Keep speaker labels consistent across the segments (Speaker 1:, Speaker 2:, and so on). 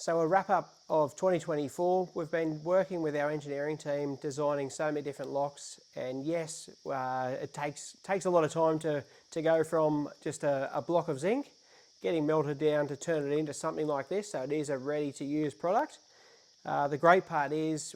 Speaker 1: So a wrap up of 2024, we've been working with our engineering team designing so many different locks, and yes, it takes a lot of time to go from just a block of zinc, getting melted down to turn it into something like this, so it is a ready to use product. The great part is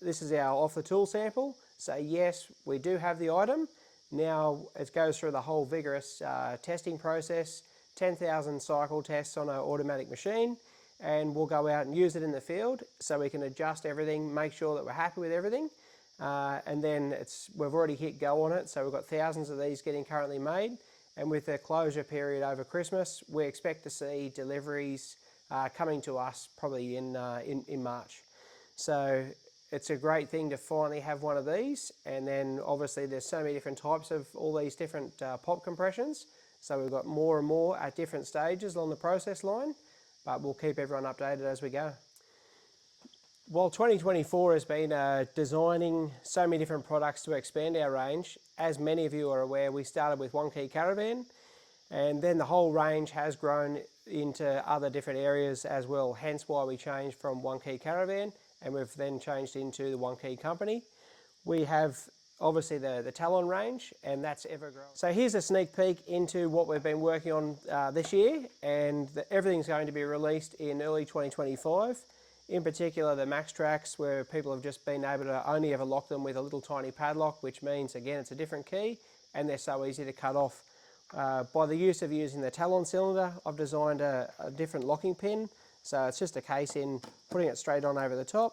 Speaker 1: this is our off the tool sample, so yes, we do have the item. Now it goes through the whole vigorous testing process, 10,000 cycle tests on an automatic machine, and we'll go out and use it in the field so we can adjust everything, make sure that we're happy with everything. And then we've already hit go on it, so we've got thousands of these getting currently made. And with the closure period over Christmas, we expect to see deliveries coming to us probably in March. So it's a great thing to finally have one of these. And then obviously there's so many different types of all these different pop compressions. So we've got more and more at different stages along the process line, but we'll keep everyone updated as we go. While 2024 has been designing so many different products to expand our range, as many of you are aware, we started with One Key Caravan, and then the whole range has grown into other different areas as well, hence why we changed from One Key Caravan, and we've then changed into the One Key Company. We have obviously the Talon range, and that's ever growing. So here's a sneak peek into what we've been working on this year, and everything's going to be released in early 2025. In particular, the MaxTrax, where people have just been able to only ever lock them with a little tiny padlock, which means, again, it's a different key, and they're so easy to cut off. By the use of using the Talon cylinder, I've designed a different locking pin, so it's just a case in putting it straight on over the top,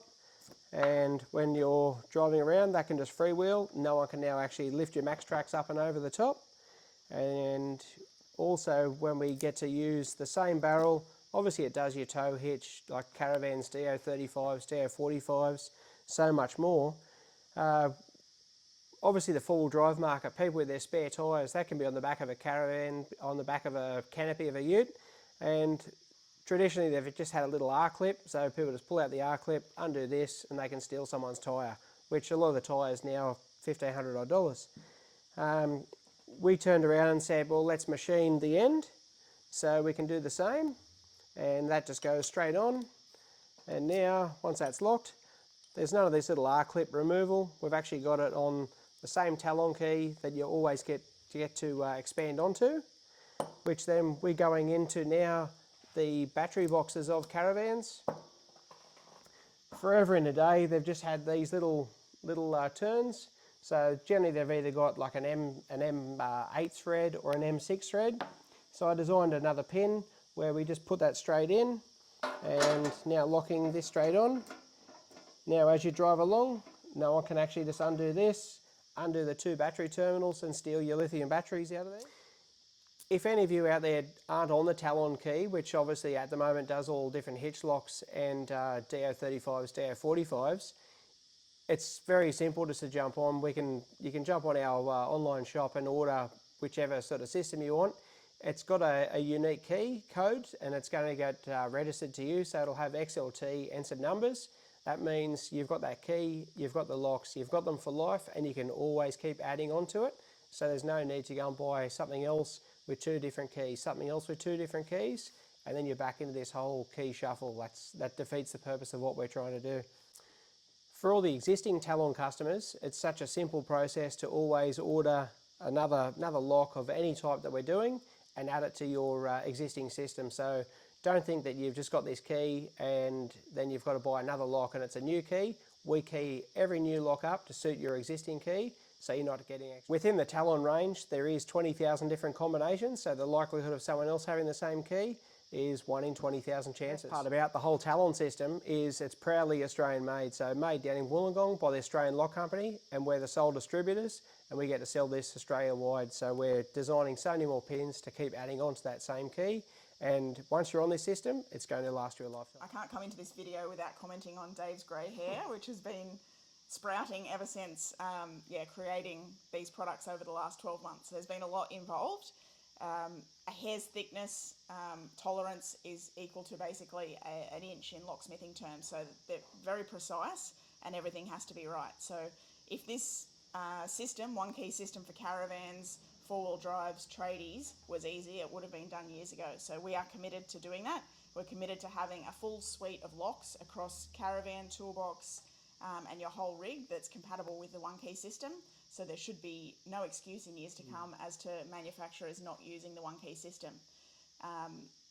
Speaker 1: and when you're driving around, that can just freewheel. No one can now actually lift your MaxTrax up and over the top. And also when we get to use the same barrel, obviously it does your tow hitch, like Caravans, DO35s, DO45s, so much more. Obviously the four-wheel drive market, people with their spare tyres, that can be on the back of a Caravan, on the back of a canopy of a ute, and traditionally they've just had a little R-clip, so people just pull out the R-clip, undo this, and they can steal someone's tyre, which a lot of the tyres now are $1,500 odd. We turned around and said, well, let's machine the end so we can do the same, and that just goes straight on. And now, once that's locked, there's none of this little R-clip removal. We've actually got it on the same Talon key that you always get to expand onto, which then we're going into now the battery boxes of Caravans. Forever and a day, they've just had these little turns. So generally they've either got like an M8 thread or an M6 thread. So I designed another pin where we just put that straight in, and now locking this straight on. Now as you drive along, no one can actually just undo this, undo the two battery terminals and steal your lithium batteries out of there. If any of you out there aren't on the Talon key, which obviously at the moment does all different hitch locks and DO35s, DO45s, it's very simple just to jump on. You can jump on our online shop and order whichever sort of system you want. It's got a unique key code, and it's going to get registered to you, so it'll have XLT and some numbers. That means you've got that key, you've got the locks, you've got them for life, and you can always keep adding onto it. So there's no need to go and buy something else with two different keys, something else with two different keys, and then you're back into this whole key shuffle. That defeats the purpose of what we're trying to do. For all the existing Talon customers, it's such a simple process to always order another lock of any type that we're doing and add it to your existing system. So don't think that you've just got this key and then you've got to buy another lock and it's a new key. We key every new lock up to suit your existing key, so you're not getting extra. Within the Talon range, there is 20,000 different combinations, so the likelihood of someone else having the same key is 1 in 20,000 chances. The part about the whole Talon system is it's proudly Australian made, so made down in Wollongong by the Australian Lock Company, and we're the sole distributors, and we get to sell this Australia-wide. So we're designing so many more pins to keep adding on to that same key, and once you're on this system, it's going to last you a lifetime.
Speaker 2: I can't come into this video without commenting on Dave's grey hair, which has been sprouting ever since creating these products over the last 12 months. There's been a lot involved. A hair's thickness tolerance is equal to basically an inch in locksmithing terms, so they're very precise and everything has to be right. So if this system, One Key system for Caravans, four-wheel drives, tradies was easy. It would have been done years ago. So we are committed to doing that. We're committed to having a full suite of locks across caravan, toolbox, and your whole rig that's compatible with the One Key system. So there should be no excuse in years to come as to manufacturers not using the One Key system.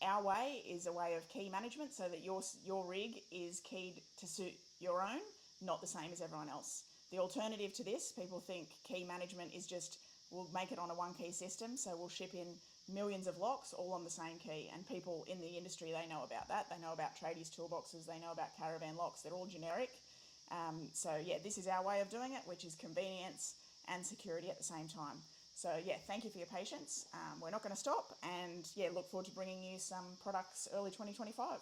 Speaker 2: Our way is a way of key management so that your rig is keyed to suit your own, not the same as everyone else. The alternative to this, people think key management is just, we'll make it on a One Key system, so we'll ship in millions of locks all on the same key, and people in the industry, they know about that. They know about tradies toolboxes, they know about caravan locks, they're all generic. So yeah, this is our way of doing it, which is convenience and security at the same time. So yeah, thank you for your patience. We're not going to stop, and yeah, look forward to bringing you some products early 2025.